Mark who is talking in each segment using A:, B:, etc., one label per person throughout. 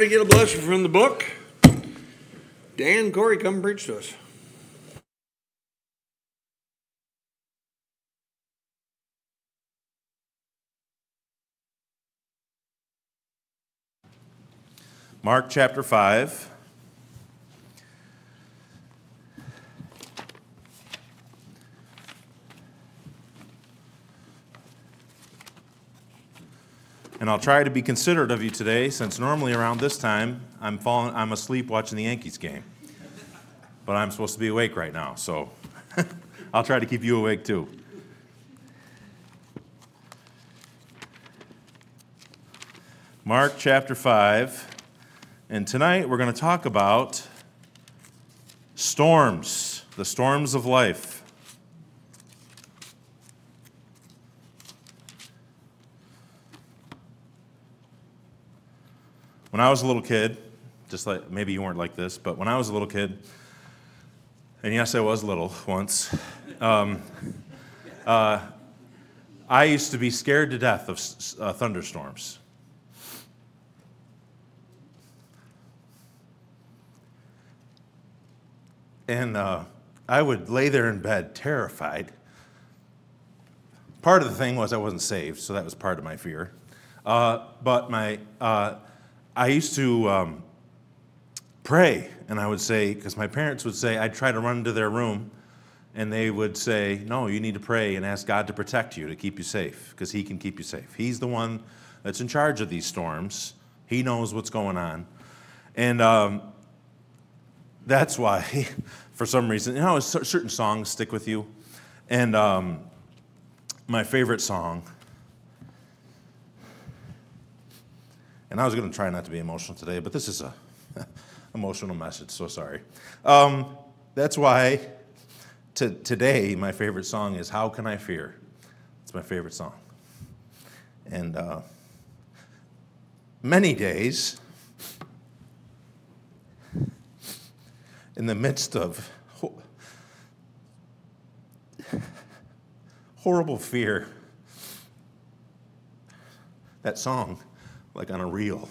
A: To get a blessing from the book, Dan, Corey, come preach to us.
B: Mark chapter 5. And I'll try to be considerate of you today, since normally around this time, I'm asleep watching the Yankees game. But I'm supposed to be awake right now, so I'll try to keep you awake too. Mark chapter 5. And tonight we're going to talk about storms, the storms of life. When I was a little kid, just like, maybe you weren't like this, but when I was a little kid, and yes, I was little once, I used to be scared to death of thunderstorms. And I would lay there in bed terrified. Part of the thing was I wasn't saved, so that was part of my fear. But I used to pray, and I would say, because my parents would say, I'd try to run into their room, and they would say, no, you need to pray and ask God to protect you, to keep you safe, because He can keep you safe. He's the one that's in charge of these storms. He knows what's going on. And that's why, for some reason, certain songs stick with you. And my favorite song, and I was going to try not to be emotional today, but this is a emotional message, so sorry. That's why today my favorite song is How Can I Fear? It's my favorite song. And many days, in the midst of horrible fear, that song, like on a reel,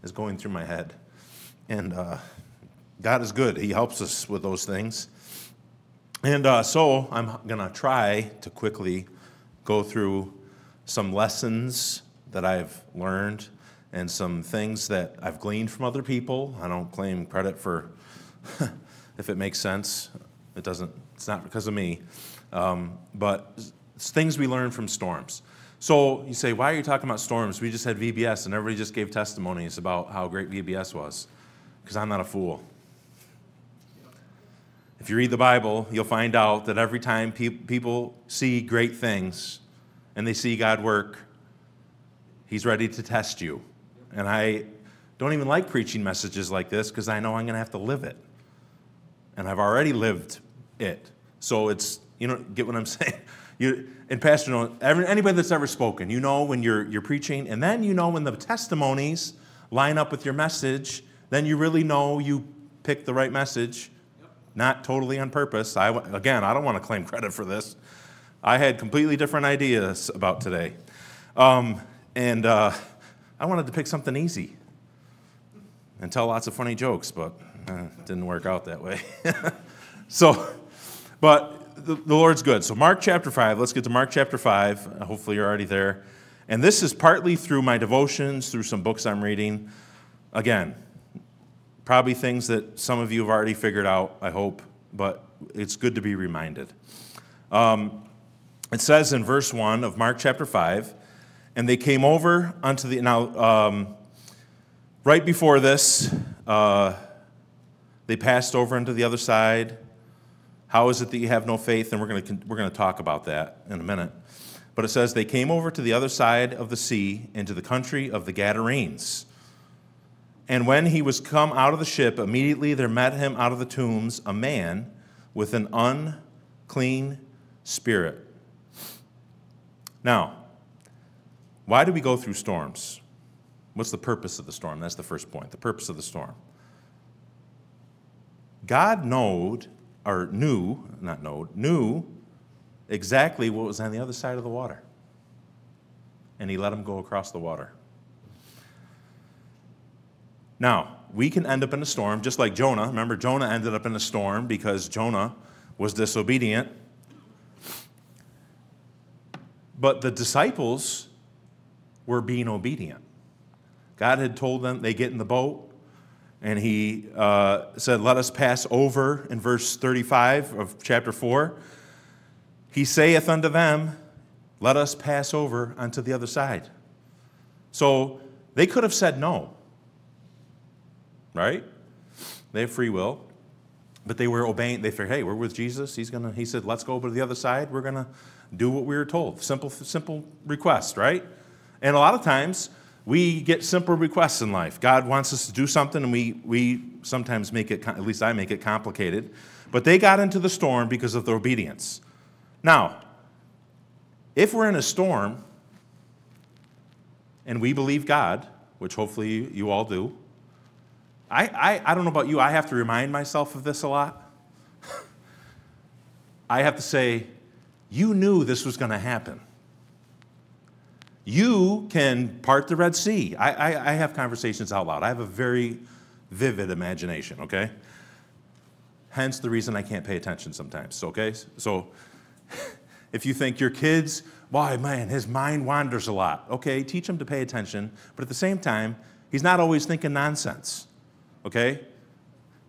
B: is going through my head. And God is good. He helps us with those things. And so I'm going to try to quickly go through some lessons that I've learned and some things that I've gleaned from other people. I don't claim credit for, if it makes sense. It's not because of me. But it's things we learn from storms. So you say, why are you talking about storms? We just had VBS, and everybody just gave testimonies about how great VBS was. Because I'm not a fool. If you read the Bible, you'll find out that every time people see great things and they see God work, He's ready to test you. And I don't even like preaching messages like this because I know I'm going to have to live it. And I've already lived it. So it's, get what I'm saying? And Pastor, anybody that's ever spoken, when you're preaching, and then when the testimonies line up with your message, then you really know you picked the right message, not totally on purpose. I don't want to claim credit for this. I had completely different ideas about today. And I wanted to pick something easy and tell lots of funny jokes, but it didn't work out that way. But the Lord's good. So Mark chapter 5, let's get to Mark chapter 5. Hopefully you're already there. And this is partly through my devotions, through some books I'm reading. Again, probably things that some of you have already figured out, I hope, but it's good to be reminded. It says in verse 1 of Mark chapter 5, and they came over unto the... Now, right before this, they passed over into the other side. How is it that you have no faith? And we're going to talk about that in a minute. But it says, they came over to the other side of the sea, into the country of the Gadarenes. And when he was come out of the ship, immediately there met him out of the tombs a man with an unclean spirit. Now, why do we go through storms? What's the purpose of the storm? That's the first point, the purpose of the storm. God knew exactly what was on the other side of the water. And he let him go across the water. Now, we can end up in a storm, just like Jonah. Remember, Jonah ended up in a storm because Jonah was disobedient. But the disciples were being obedient. God had told them they get in the boat, and he said, let us pass over in verse 35 of chapter 4. He saith unto them, let us pass over unto the other side. So they could have said no, right? They have free will, but they were obeying. They figured, hey, we're with Jesus. He said, let's go over to the other side. We're going to do what we were told. Simple request, right? And a lot of times we get simple requests in life. God wants us to do something, and we sometimes make it, at least I make it complicated. But they got into the storm because of their obedience. Now, if we're in a storm and we believe God, which hopefully you all do, I don't know about you, I have to remind myself of this a lot. I have to say, you knew this was going to happen. You can part the Red Sea. I have conversations out loud. I have a very vivid imagination, okay? Hence the reason I can't pay attention sometimes, okay? So if you think your kids, why, man, his mind wanders a lot. Okay, teach him to pay attention, but at the same time, he's not always thinking nonsense, okay?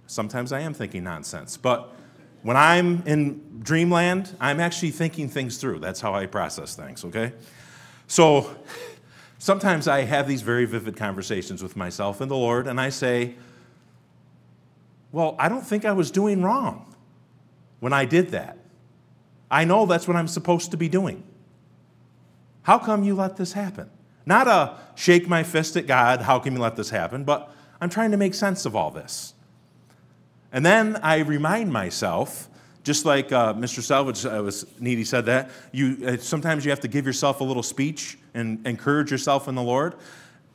B: Sometimes I am thinking nonsense, but when I'm in dreamland, I'm actually thinking things through. That's how I process things, okay? So sometimes I have these very vivid conversations with myself and the Lord, and I say, well, I don't think I was doing wrong when I did that. I know that's what I'm supposed to be doing. How come you let this happen? Not a shake my fist at God, how come you let this happen, but I'm trying to make sense of all this. And then I remind myself, just like Mr. Salvage was neat, he said that, sometimes you have to give yourself a little speech and encourage yourself in the Lord.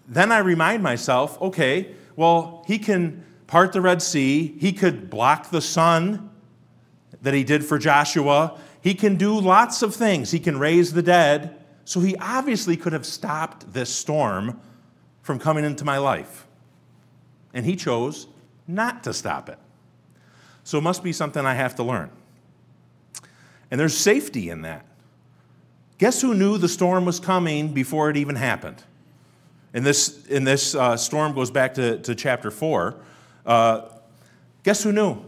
B: Then I remind myself, okay, well, he can part the Red Sea, he could block the sun that he did for Joshua, he can do lots of things, he can raise the dead, so he obviously could have stopped this storm from coming into my life. And he chose not to stop it. So it must be something I have to learn. And there's safety in that. Guess who knew the storm was coming before it even happened? And this storm goes back to chapter 4. Guess who knew?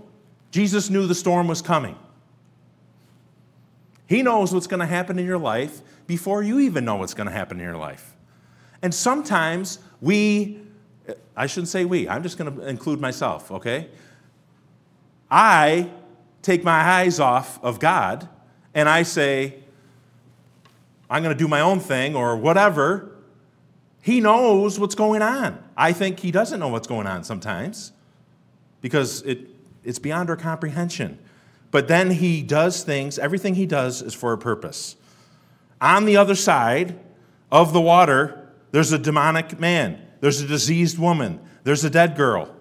B: Jesus knew the storm was coming. He knows what's going to happen in your life before you even know what's going to happen in your life. And sometimes I shouldn't say we, I'm just going to include myself, okay? I take my eyes off of God and I say, I'm going to do my own thing or whatever. He knows what's going on. I think he doesn't know what's going on sometimes because it's beyond our comprehension. But then he does things, everything he does is for a purpose. On the other side of the water, there's a demonic man, there's a diseased woman, there's a dead girl.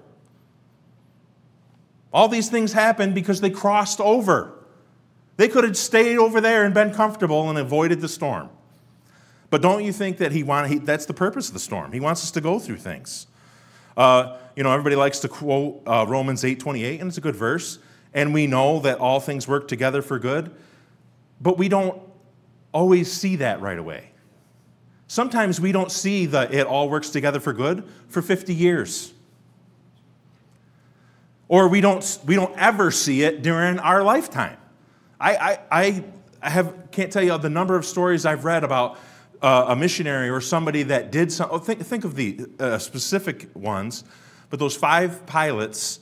B: All these things happened because they crossed over. They could have stayed over there and been comfortable and avoided the storm. But don't you think that that's the purpose of the storm? He wants us to go through things. Everybody likes to quote Romans 8:28, and it's a good verse. And we know that all things work together for good, but we don't always see that right away. Sometimes we don't see that it all works together for good for 50 years. Or we don't ever see it during our lifetime. I can't tell you the number of stories I've read about a missionary or somebody that did something. Think of the specific ones, but those 5 pilots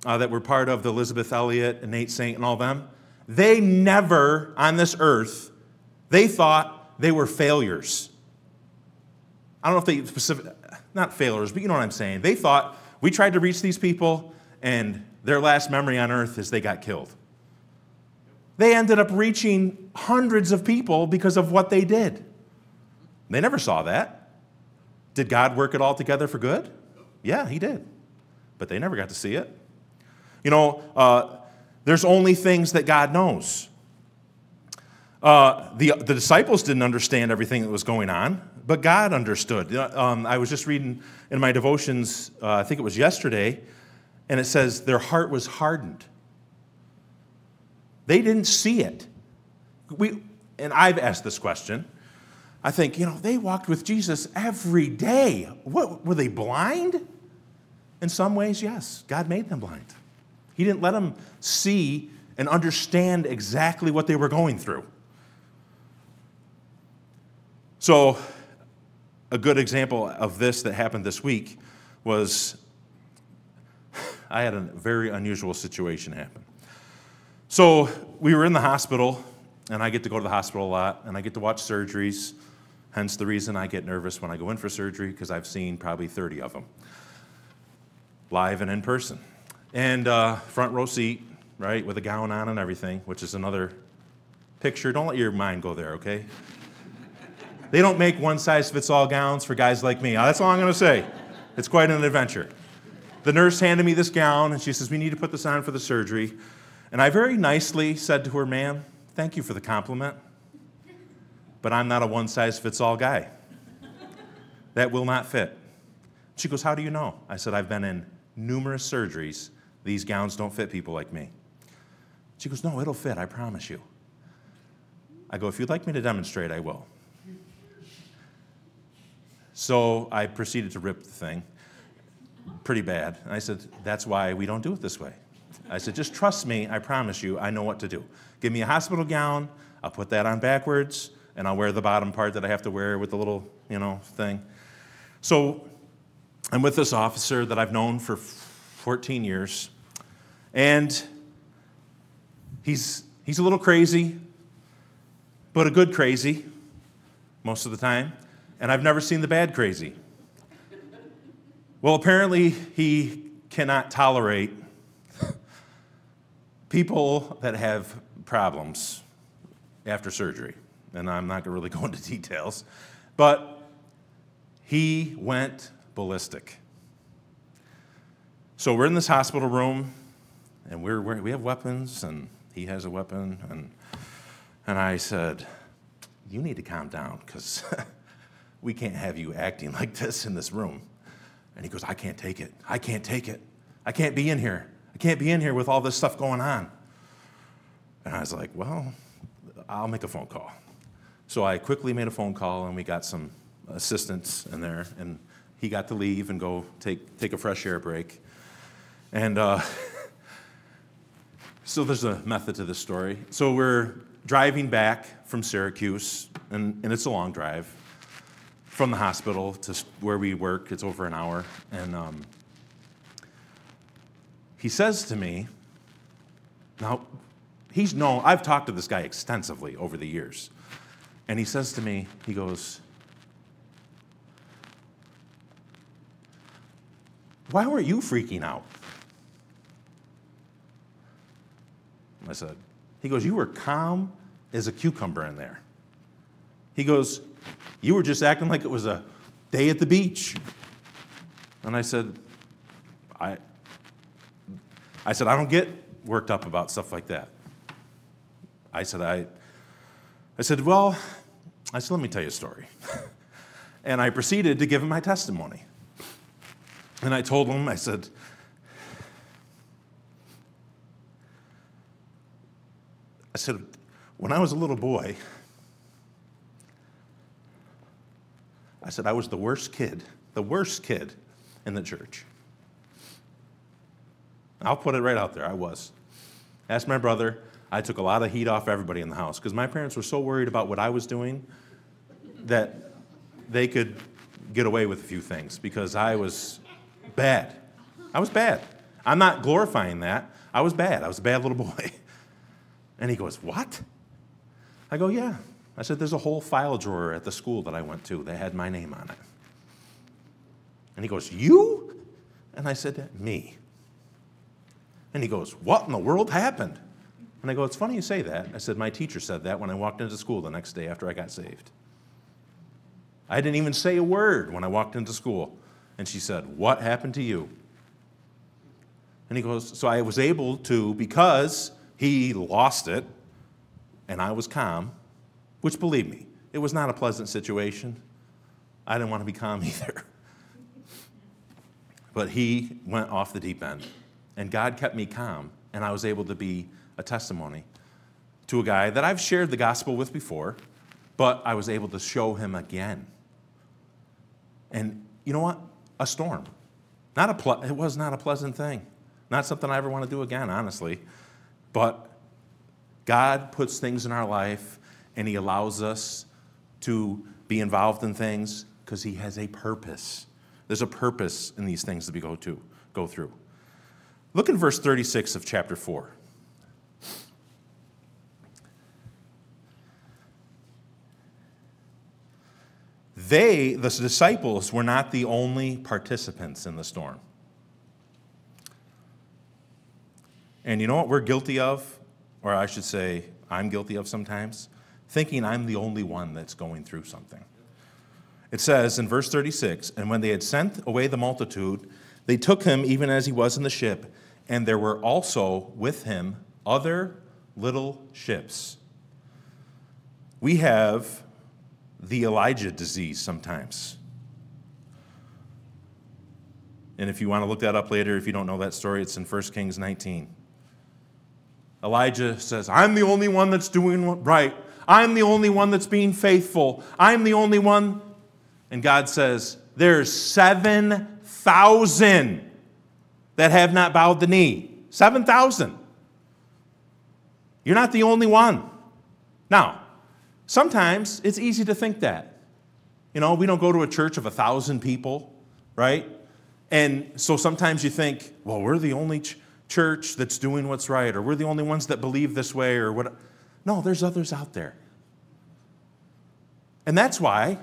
B: that were part of the Elizabeth Elliot and Nate Saint and all them, they never on this earth, they thought they were failures. I don't know if they not failures, but you know what I'm saying. They thought, we tried to reach these people, and their last memory on earth is they got killed. They ended up reaching hundreds of people because of what they did. They never saw that. Did God work it all together for good? Yeah, he did. But they never got to see it. There's only things that God knows. The disciples didn't understand everything that was going on, but God understood. I was just reading in my devotions, I think it was yesterday, and it says their heart was hardened. They didn't see it. And I've asked this question. I think, they walked with Jesus every day. What, were they blind? In some ways, yes. God made them blind. He didn't let them see and understand exactly what they were going through. So, a good example of this that happened this week was I had a very unusual situation happen. So, we were in the hospital, and I get to go to the hospital a lot, and I get to watch surgeries, hence the reason I get nervous when I go in for surgery, because I've seen probably 30 of them, live and in person. And front row seat, right, with a gown on and everything, which is another picture. Don't let your mind go there, okay? They don't make one-size-fits-all gowns for guys like me. That's all I'm going to say. It's quite an adventure. The nurse handed me this gown, and she says, we need to put this on for the surgery. And I very nicely said to her, ma'am, thank you for the compliment, but I'm not a one-size-fits-all guy. That will not fit. She goes, how do you know? I said, I've been in numerous surgeries. These gowns don't fit people like me. She goes, no, it'll fit, I promise you. I go, if you'd like me to demonstrate, I will. So I proceeded to rip the thing pretty bad. And I said, that's why we don't do it this way. I said, just trust me, I promise you, I know what to do. Give me a hospital gown, I'll put that on backwards, and I'll wear the bottom part that I have to wear with the little, thing. So I'm with this officer that I've known for 14 years, and he's a little crazy, but a good crazy most of the time, and I've never seen the bad crazy. Well, apparently he cannot tolerate people that have problems after surgery, and I'm not going to really go into details, but he went ballistic. So we're in this hospital room, and we have weapons, and he has a weapon, and I said, you need to calm down, because we can't have you acting like this in this room. And he goes, I can't take it. I can't take it. I can't be in here. I can't be in here with all this stuff going on. And I was like, well, I'll make a phone call. So I quickly made a phone call, and we got some assistants in there, and he got to leave and go take a fresh air break. And so there's a method to this story. So we're driving back from Syracuse, and it's a long drive from the hospital to where we work. It's over an hour. And he says to me, now, I've talked to this guy extensively over the years. And he says to me, he goes, why weren't you freaking out? I said, he goes, you were calm as a cucumber in there. He goes, you were just acting like it was a day at the beach. And I said, I don't get worked up about stuff like that. I said, let me tell you a story. And I proceeded to give him my testimony. And I told him, I said, when I was a little boy, I said I was the worst kid in the church. I'll put it right out there, I was. Ask my brother, I took a lot of heat off everybody in the house because my parents were so worried about what I was doing that they could get away with a few things because I was bad. I was bad. I'm not glorifying that. I was bad. I was a bad little boy. And he goes, what? I go, yeah. I said, there's a whole file drawer at the school that I went to that had my name on it. And he goes, you? And I said, me. And he goes, what in the world happened? And I go, it's funny you say that. I said, my teacher said that when I walked into school the next day after I got saved. I didn't even say a word when I walked into school. And she said, what happened to you? And he goes, so I was able to, because he lost it, and I was calm, which, believe me, it was not a pleasant situation. I didn't want to be calm either. But he went off the deep end. And God kept me calm, and I was able to be a testimony to a guy that I've shared the gospel with before, but I was able to show him again. And you know what? A storm. It was not a pleasant thing. Not something I ever want to do again, honestly. But God puts things in our life, and he allows us to be involved in things because he has a purpose. There's a purpose in these things that we go through. Look in verse 36 of chapter 4. The disciples, were not the only participants in the storm. And you know what we're guilty of? Or I should say, I'm guilty of sometimes? Thinking I'm the only one that's going through something. It says in verse 36, and when they had sent away the multitude, they took him even as he was in the ship, and there were also with him other little ships. We have the Elijah disease sometimes. And if you want to look that up later, if you don't know that story, it's in 1 Kings 19. Elijah says, I'm the only one that's doing right. I'm the only one that's being faithful. I'm the only one. And God says, there's 7,000 that have not bowed the knee. 7,000. You're not the only one. Now, sometimes it's easy to think that. You know, we don't go to a church of 1,000 people, right? And so sometimes you think, well, we're the only church that's doing what's right, or we're the only ones that believe this way, or what. No, there's others out there. And that's why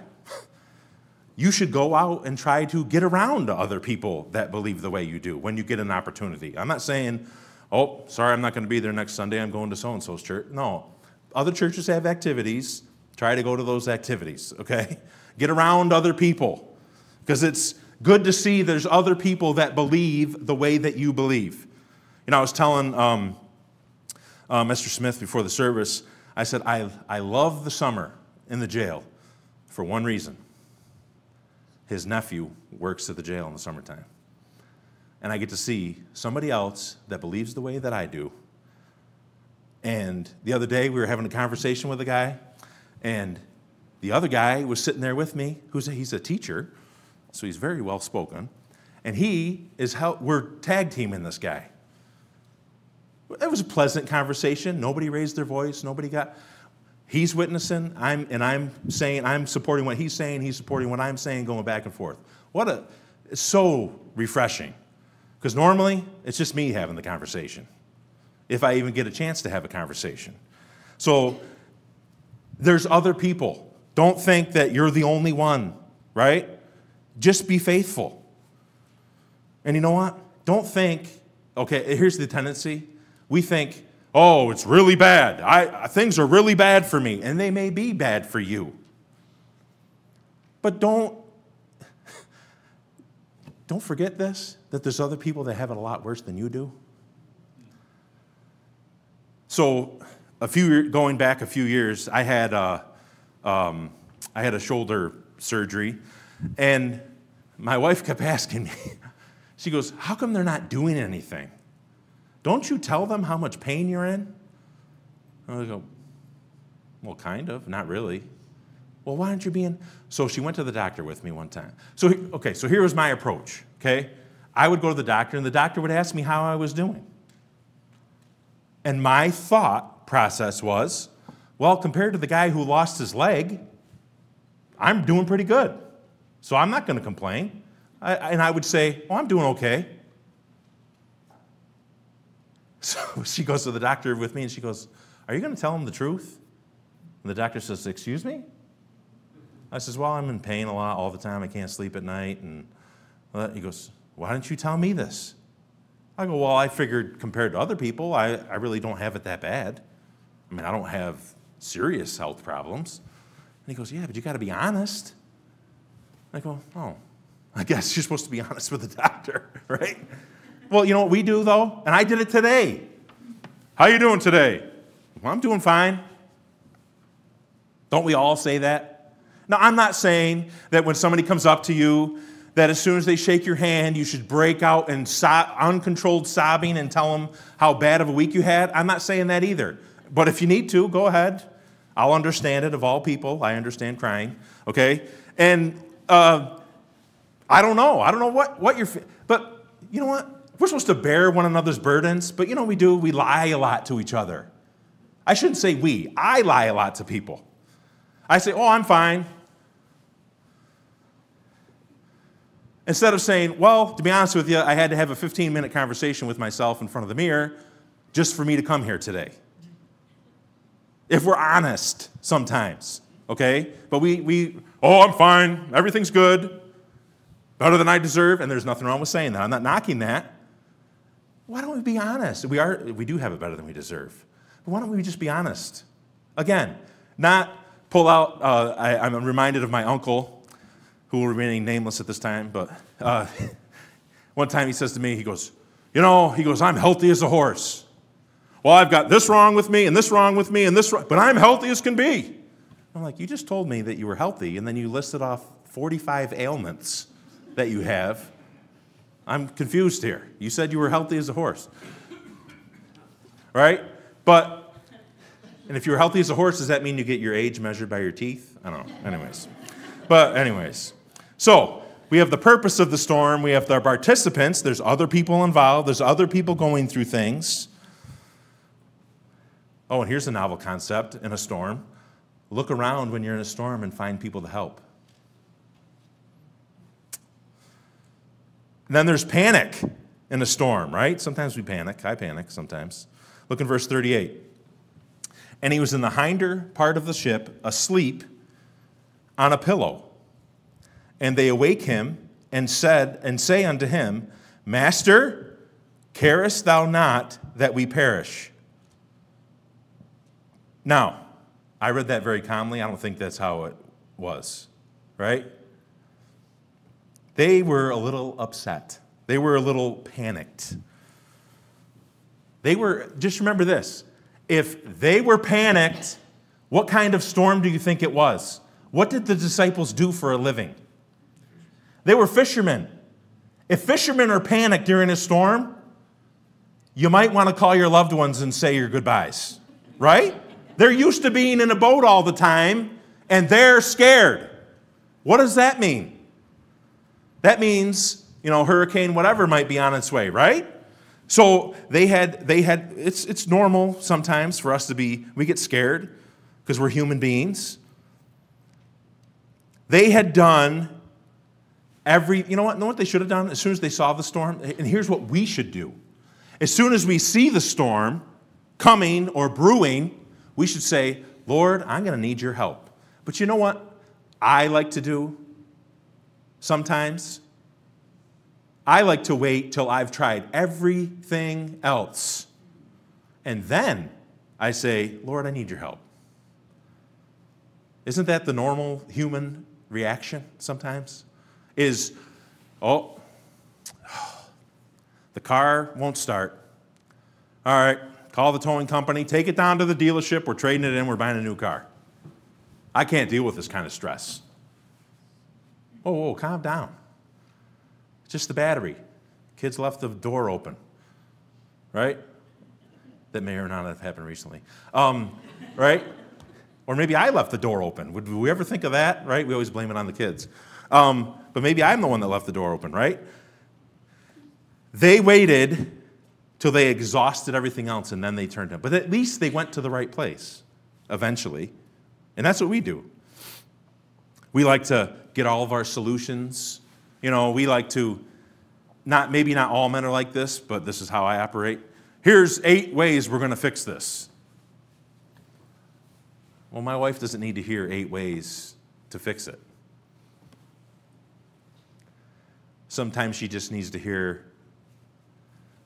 B: you should go out and try to get around to other people that believe the way you do when you get an opportunity. I'm not saying, oh, sorry, I'm not going to be there next Sunday. I'm going to so-and-so's church. No. Other churches have activities. Try to go to those activities, okay? Get around other people because it's good to see there's other people that believe the way that you believe. You know, I was telling Mr. Smith before the service, I said, I love the summer in the jail for one reason. His nephew works at the jail in the summertime. And I get to see somebody else that believes the way that I do. And the other day, we were having a conversation with a guy, and the other guy was sitting there with me, he's a teacher, so he's very well-spoken, and we're tag teaming this guy. It was a pleasant conversation. Nobody raised their voice. He's witnessing, I'm saying, I'm supporting what he's saying, he's supporting what I'm saying, going back and forth. It's so refreshing. Because normally, it's just me having the conversation, if I even get a chance to have a conversation. So, there's other people. Don't think that you're the only one, right? Just be faithful. And you know what? Don't think, okay, here's the tendency. We think, oh, it's really bad. Things are really bad for me. And they may be bad for you. But don't forget this, that there's other people that have it a lot worse than you do. So going back a few years, I had a shoulder surgery. And my wife kept asking me, she goes, how come they're not doing anything? Don't you tell them how much pain you're in? I go, well, kind of, not really. Well, why aren't you being? So she went to the doctor with me one time. So here was my approach, okay? I would go to the doctor, and the doctor would ask me how I was doing. And my thought process was, well, compared to the guy who lost his leg, I'm doing pretty good. So I'm not going to complain. And I would say, oh, I'm doing okay. So she goes to the doctor with me, and she goes, are you going to tell him the truth? And the doctor says, excuse me? I says, well, I'm in pain a lot all the time. I can't sleep at night. And he goes, why didn't you tell me this? I go, well, I figured compared to other people, I really don't have it that bad. I mean, I don't have serious health problems. And he goes, yeah, but you got to be honest. I go, oh, I guess you're supposed to be honest with the doctor, right? Well, you know what we do, though? And I did it today. How you doing today? Well, I'm doing fine. Don't we all say that? Now, I'm not saying that when somebody comes up to you, that as soon as they shake your hand, you should break out in uncontrolled sobbing and tell them how bad of a week you had. I'm not saying that either. But if you need to, go ahead. I'll understand it. Of all people, I understand crying, okay? And I don't know. I don't know what you're... But you know what? We're supposed to bear one another's burdens, but you know what we do? We lie a lot to each other. I shouldn't say we. I lie a lot to people. I say, oh, I'm fine. Instead of saying, well, to be honest with you, I had to have a 15-minute conversation with myself in front of the mirror just for me to come here today. If we're honest sometimes, okay? But oh, I'm fine. Everything's good. Better than I deserve. And there's nothing wrong with saying that. I'm not knocking that. Why don't we be honest? We do have it better than we deserve. But why don't we just be honest? Again, not pull out, I'm reminded of my uncle, who will remain nameless at this time, but one time he says to me, he goes, I'm healthy as a horse. Well, I've got this wrong with me, and this wrong with me, and this wrong, but I'm healthy as can be. I'm like, you just told me that you were healthy, and then you listed off 45 ailments that you have. I'm confused here. You said you were healthy as a horse. Right? And if you're healthy as a horse, does that mean you get your age measured by your teeth? I don't know. Anyways. So, we have the purpose of the storm. We have our participants. There's other people involved. There's other people going through things. Oh, and here's a novel concept in a storm. Look around when you're in a storm and find people to help. And then there's panic in a storm, right? Sometimes we panic. I panic sometimes. Look in verse 38. And he was in the hinder part of the ship, asleep on a pillow. And they awake him and say unto him, Master, carest thou not that we perish? Now, I read that very calmly. I don't think that's how it was, right? They were a little upset. They were a little panicked. Just remember this. If they were panicked, what kind of storm do you think it was? What did the disciples do for a living? They were fishermen. If fishermen are panicked during a storm, you might want to call your loved ones and say your goodbyes, right? They're used to being in a boat all the time, and they're scared. What does that mean? That means, hurricane whatever might be on its way, right? So it's normal sometimes for us we get scared because we're human beings. They had done you know what they should have done as soon as they saw the storm? And here's what we should do. As soon as we see the storm coming or brewing, we should say, Lord, I'm going to need your help. But you know what I like to do sometimes? I like to wait till I've tried everything else. And then I say, Lord, I need your help. Isn't that the normal human reaction sometimes? The car won't start. All right, call the towing company, take it down to the dealership, we're trading it in, we're buying a new car. I can't deal with this kind of stress. Whoa, calm down. It's just the battery. Kids left the door open, right? That may or not have happened recently, right? Or maybe I left the door open. Would we ever think of that, right? We always blame it on the kids. But maybe I'm the one that left the door open, right? They waited till they exhausted everything else, and then they turned to him. But at least they went to the right place eventually. And that's what we do. We like to get all of our solutions. We like to, maybe not all men are like this, but this is how I operate. Here's 8 ways we're going to fix this. Well, my wife doesn't need to hear 8 ways to fix it. Sometimes she just needs to hear,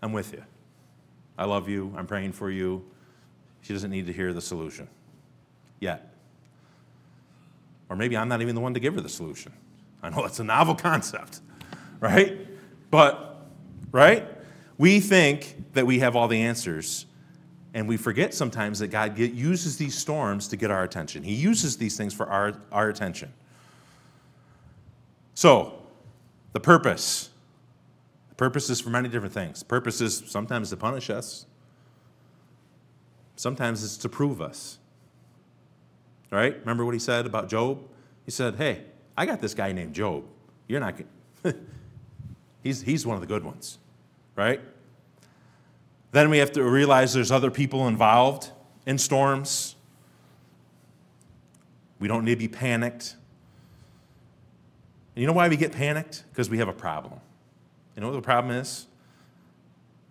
B: I'm with you. I love you. I'm praying for you. She doesn't need to hear the solution yet. Or maybe I'm not even the one to give her the solution. I know that's a novel concept, right? But, right? We think that we have all the answers, and we forget sometimes that God uses these storms to get our attention. He uses these things for our attention. So, the purpose. The purpose is for many different things. Purpose is sometimes to punish us. Sometimes it's to prove us. Right? Remember what he said about Job? He said, hey, I got this guy named Job. You're not he's one of the good ones. Right? Then we have to realize there's other people involved in storms. We don't need to be panicked. And you know why we get panicked? Because we have a problem. You know what the problem is?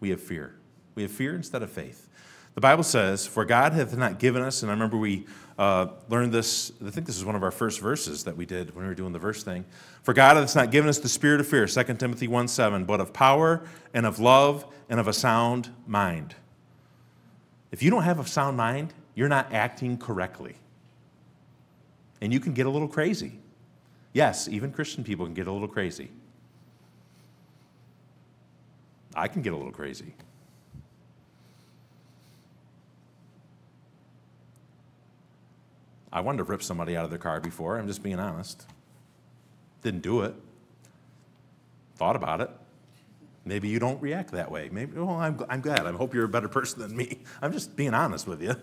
B: We have fear. We have fear instead of faith. The Bible says, for God hath not given us, and I remember we learned this, I think this is one of our first verses that we did when we were doing the verse thing. For God hath not given us the spirit of fear, 2 Timothy 1:7, but of power and of love and of a sound mind. If you don't have a sound mind, you're not acting correctly. And you can get a little crazy. Yes, even Christian people can get a little crazy. I can get a little crazy. I wanted to rip somebody out of their car before, I'm just being honest. Didn't do it. Thought about it. Maybe you don't react that way. Maybe, well, I'm glad. I hope you're a better person than me. I'm just being honest with you.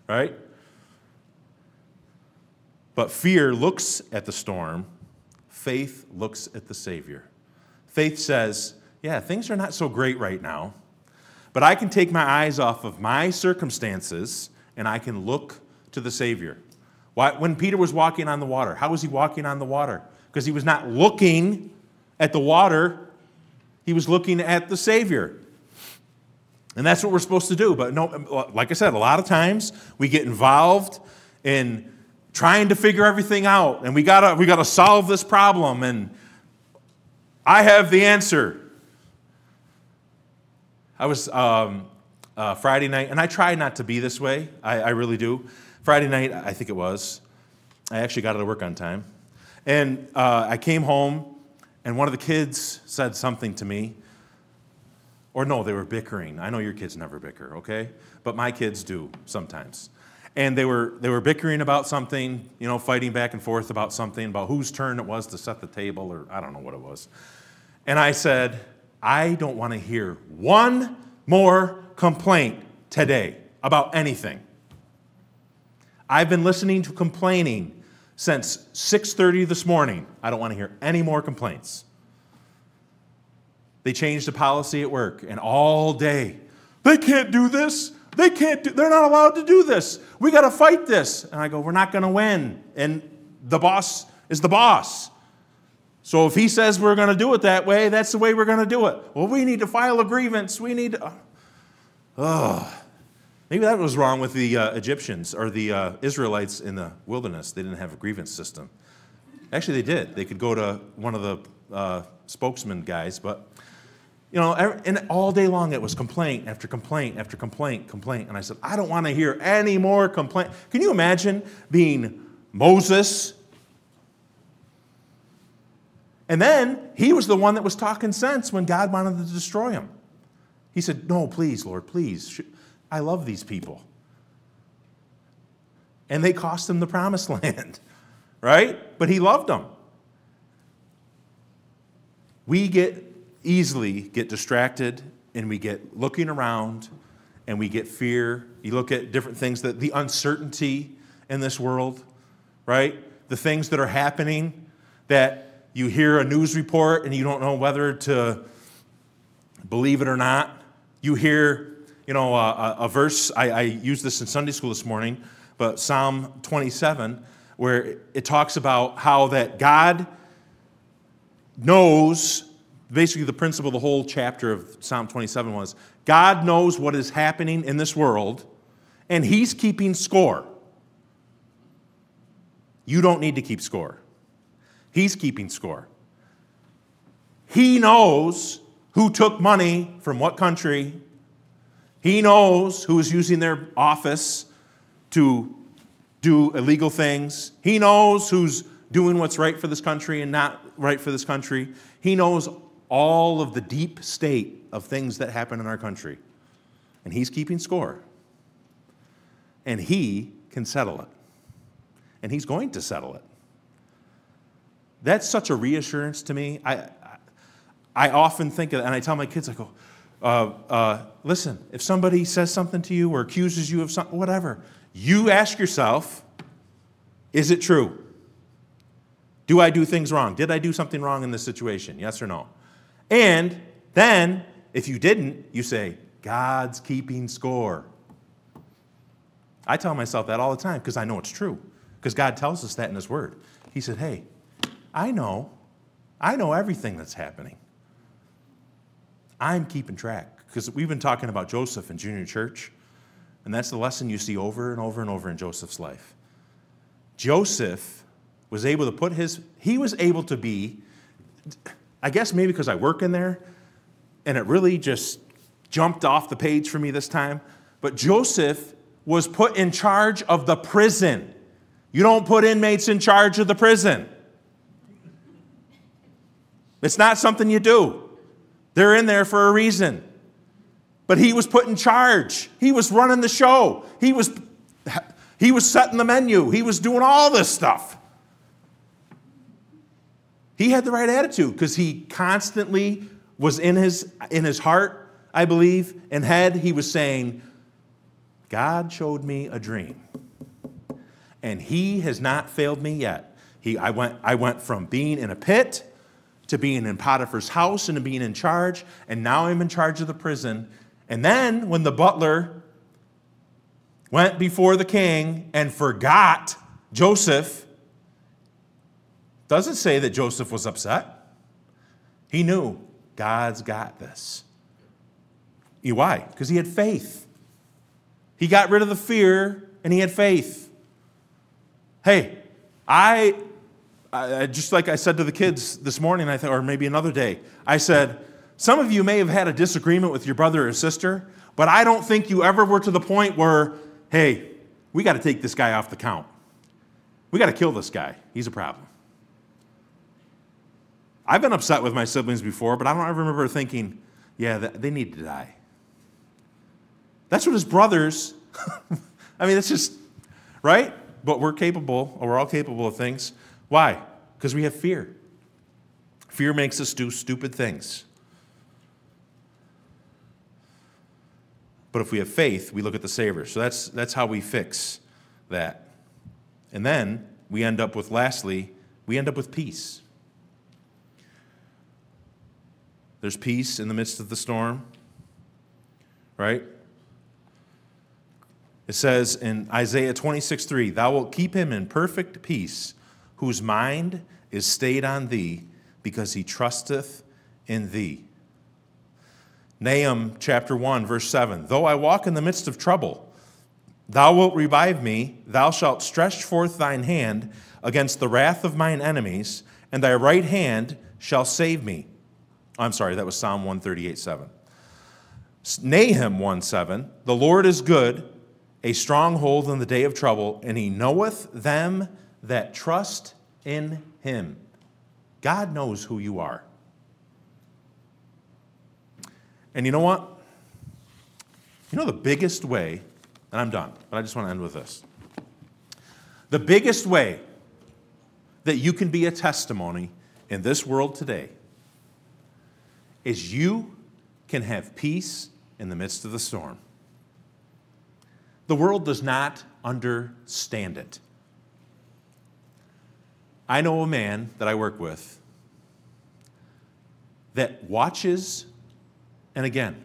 B: Right? But fear looks at the storm. Faith looks at the Savior. Faith says, yeah, things are not so great right now, but I can take my eyes off of my circumstances and I can look to the Savior. When Peter was walking on the water, how was he walking on the water? Because he was not looking at the water, he was looking at the Savior. And that's what we're supposed to do. But no, like I said, a lot of times we get involved in trying to figure everything out, and we gotta solve this problem, and I have the answer. I was Friday night, and I try not to be this way. I really do. Friday night, I think it was. I actually got out of work on time, and I came home, and one of the kids said something to me. Or no, they were bickering. I know your kids never bicker, okay? But my kids do sometimes. And they were bickering about something, you know, fighting back and forth about something, about whose turn it was to set the table, or I don't know what it was. And I said, I don't want to hear one more complaint today about anything. I've been listening to complaining since 6:30 this morning. I don't want to hear any more complaints. They changed the policy at work, and all day, they can't do this. They're not allowed to do this. We got to fight this. And I go, we're not going to win. And the boss is the boss. So if he says we're going to do it that way, that's the way we're going to do it. Well, we need to file a grievance. We need to... Maybe that was wrong with the Egyptians or the Israelites in the wilderness. They didn't have a grievance system. Actually, they did. They could go to one of the spokesman guys, but... You know, and all day long it was complaint after complaint after complaint. And I said, I don't want to hear any more complaint. Can you imagine being Moses? And then he was the one that was talking sense when God wanted to destroy him. He said, no, please, Lord, please. I love these people. And they cost him the promised land, right? But he loved them. We easily get distracted, and we get looking around, and we get fear. You look at different things, the uncertainty in this world, right? The things that are happening that you hear a news report and you don't know whether to believe it or not. You hear, you know, a verse, I used this in Sunday school this morning, but Psalm 27, where it talks about how that God knows. Basically, the principle of the whole chapter of Psalm 27 was, God knows what is happening in this world, and he's keeping score. You don't need to keep score. He's keeping score. He knows who took money from what country. He knows who is using their office to do illegal things. He knows who's doing what's right for this country and not right for this country. He knows all of the deep state of things that happen in our country. And he's keeping score. And he can settle it. And he's going to settle it. That's such a reassurance to me. I often think of, and I tell my kids, I go, listen, if somebody says something to you or accuses you of something, whatever, you ask yourself, is it true? Do I do things wrong? Did I do something wrong in this situation? Yes or no? And then, if you didn't, you say, God's keeping score. I tell myself that all the time because I know it's true. Because God tells us that in His Word. He said, hey, I know everything that's happening. I'm keeping track. Because we've been talking about Joseph in junior church, and that's the lesson you see over and over and over in Joseph's life. Joseph was able to be, I guess maybe because I work in there, and it really just jumped off the page for me this time, but Joseph was put in charge of the prison. You don't put inmates in charge of the prison. It's not something you do. They're in there for a reason. But he was put in charge. He was running the show. He was setting the menu. He was doing all this stuff. He had the right attitude because he constantly was in his heart, I believe, and head, he was saying, God showed me a dream, and He has not failed me yet. I went from being in a pit to being in Potiphar's house and to being in charge, and now I'm in charge of the prison. And then when the butler went before the king and forgot Joseph, doesn't say that Joseph was upset. He knew God's got this. Why? Because he had faith. He got rid of the fear and he had faith. Hey, I just like I said to the kids this morning, I think, or maybe another day, I said, some of you may have had a disagreement with your brother or sister, but I don't think you ever were to the point where, hey, we got to take this guy off the count. We got to kill this guy. He's a problem. I've been upset with my siblings before, but I don't ever remember thinking, yeah, they need to die. That's what his brothers, I mean, it's just, right? But we're all capable of things. Why? Because we have fear. Fear makes us do stupid things. But if we have faith, we look at the Savior. So that's how we fix that. And then we end up with, lastly, peace. There's peace in the midst of the storm, right? It says in Isaiah 26:3, thou wilt keep him in perfect peace, whose mind is stayed on thee, because he trusteth in thee. Nahum chapter 1, verse 7, though I walk in the midst of trouble, thou wilt revive me, thou shalt stretch forth thine hand against the wrath of mine enemies, and thy right hand shall save me. I'm sorry, that was Psalm 138:7. Nahum 1:7, the Lord is good, a stronghold in the day of trouble, and he knoweth them that trust in him. God knows who you are. And you know what? You know the biggest way, and I'm done, but I just want to end with this. The biggest way that you can be a testimony in this world today is you can have peace in the midst of the storm. The world does not understand it. I know a man that I work with that watches, and again,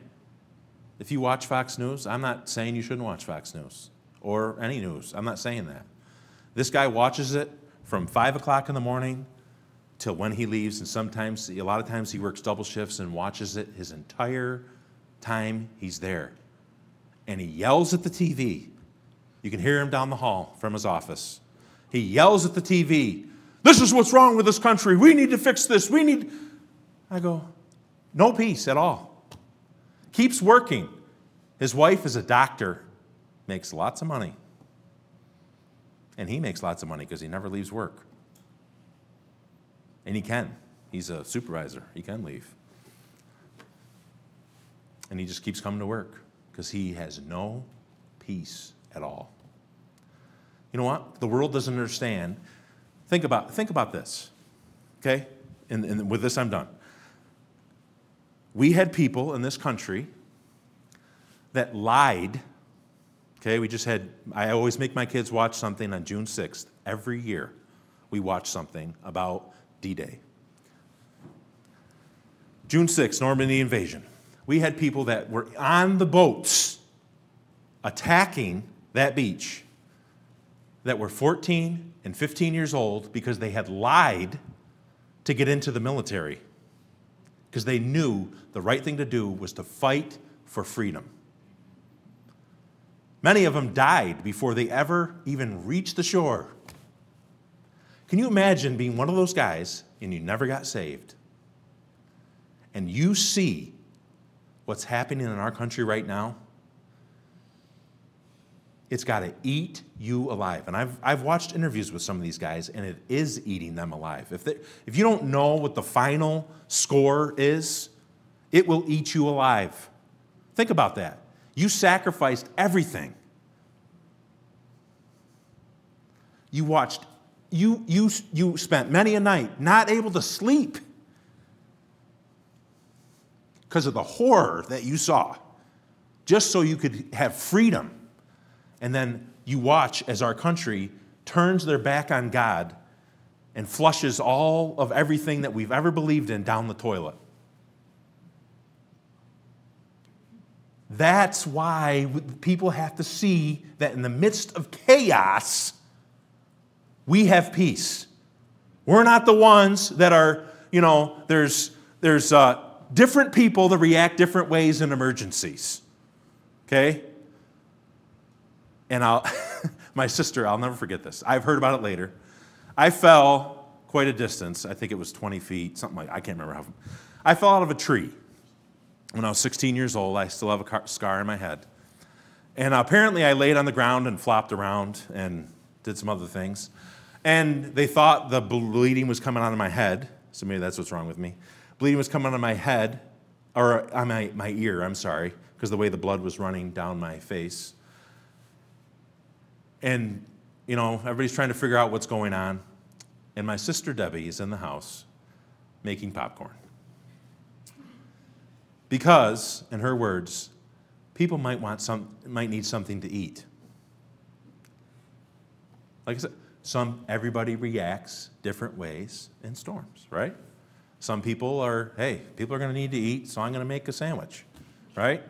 B: if you watch Fox News, I'm not saying you shouldn't watch Fox News or any news. I'm not saying that. This guy watches it from 5 o'clock in the morning till when he leaves, and sometimes, a lot of times he works double shifts and watches it his entire time he's there. And he yells at the TV. You can hear him down the hall from his office. He yells at the TV, this is what's wrong with this country. We need to fix this. I go, no peace at all. Keeps working. His wife is a doctor, makes lots of money. And he makes lots of money because he never leaves work. And he can. He's a supervisor. He can leave. And he just keeps coming to work because he has no peace at all. You know what? The world doesn't understand. Think about this. Okay? And with this, I'm done. We had people in this country that lied. Okay, I always make my kids watch something on June 6th. Every year, we watch something about D-Day. June 6th, Normandy invasion. We had people that were on the boats attacking that beach that were 14 and 15 years old because they had lied to get into the military, because they knew the right thing to do was to fight for freedom. Many of them died before they ever even reached the shore. Can you imagine being one of those guys and you never got saved? And you see what's happening in our country right now? It's got to eat you alive. And I've watched interviews with some of these guys, and it is eating them alive. If you don't know what the final score is, it will eat you alive. Think about that. You sacrificed everything. You spent many a night not able to sleep because of the horror that you saw, just so you could have freedom. And then you watch as our country turns their back on God and flushes all of everything that we've ever believed in down the toilet. That's why people have to see that in the midst of chaos, we have peace. We're not the ones that are, there's different people that react different ways in emergencies. Okay? And my sister, I'll never forget this. I've heard about it later. I fell quite a distance. I think it was 20 feet, something like, I can't remember how. I fell out of a tree when I was 16 years old. I still have a scar in my head. And apparently I laid on the ground and flopped around and did some other things. And they thought the bleeding was coming out of my head. So maybe that's what's wrong with me. Bleeding was coming out of my head, or on my ear, I'm sorry, because the way the blood was running down my face. And, everybody's trying to figure out what's going on. And my sister Debbie is in the house making popcorn. Because, in her words, people might need something to eat. Like I said, everybody reacts different ways in storms, right? Some people are going to need to eat, so I'm going to make a sandwich, right?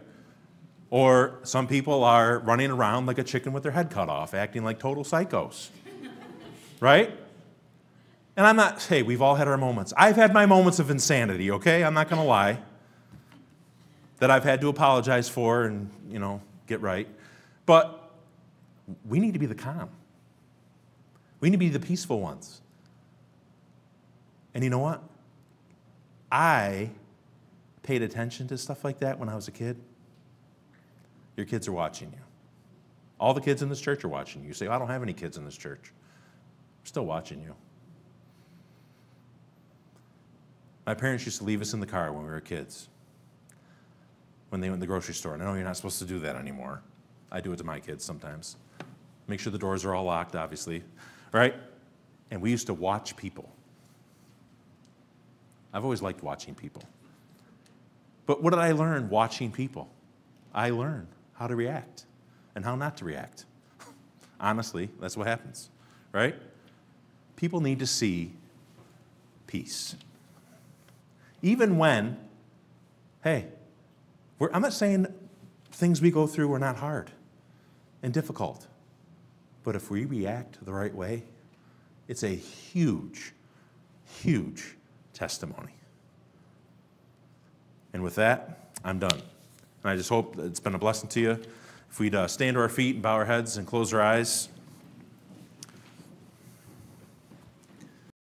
B: Or some people are running around like a chicken with their head cut off, acting like total psychos, right? And we've all had our moments. I've had my moments of insanity, okay? I'm not going to lie, that I've had to apologize for and, get right. But we need to be the calm. We need to be the peaceful ones. And you know what? I paid attention to stuff like that when I was a kid. Your kids are watching you. All the kids in this church are watching you. You say, I don't have any kids in this church. I'm still watching you. My parents used to leave us in the car when we were kids, when they went to the grocery store. And I know you're not supposed to do that anymore. I do it to my kids sometimes. Make sure the doors are all locked, obviously, right? And we used to watch people. I've always liked watching people. But what did I learn watching people? I learned how to react and how not to react. Honestly, that's what happens, right? People need to see peace. Even when, I'm not saying things we go through are not hard and difficult, but if we react the right way, it's a huge, huge testimony. And with that, I'm done. And I just hope that it's been a blessing to you. If we'd stand to our feet and bow our heads and close our eyes.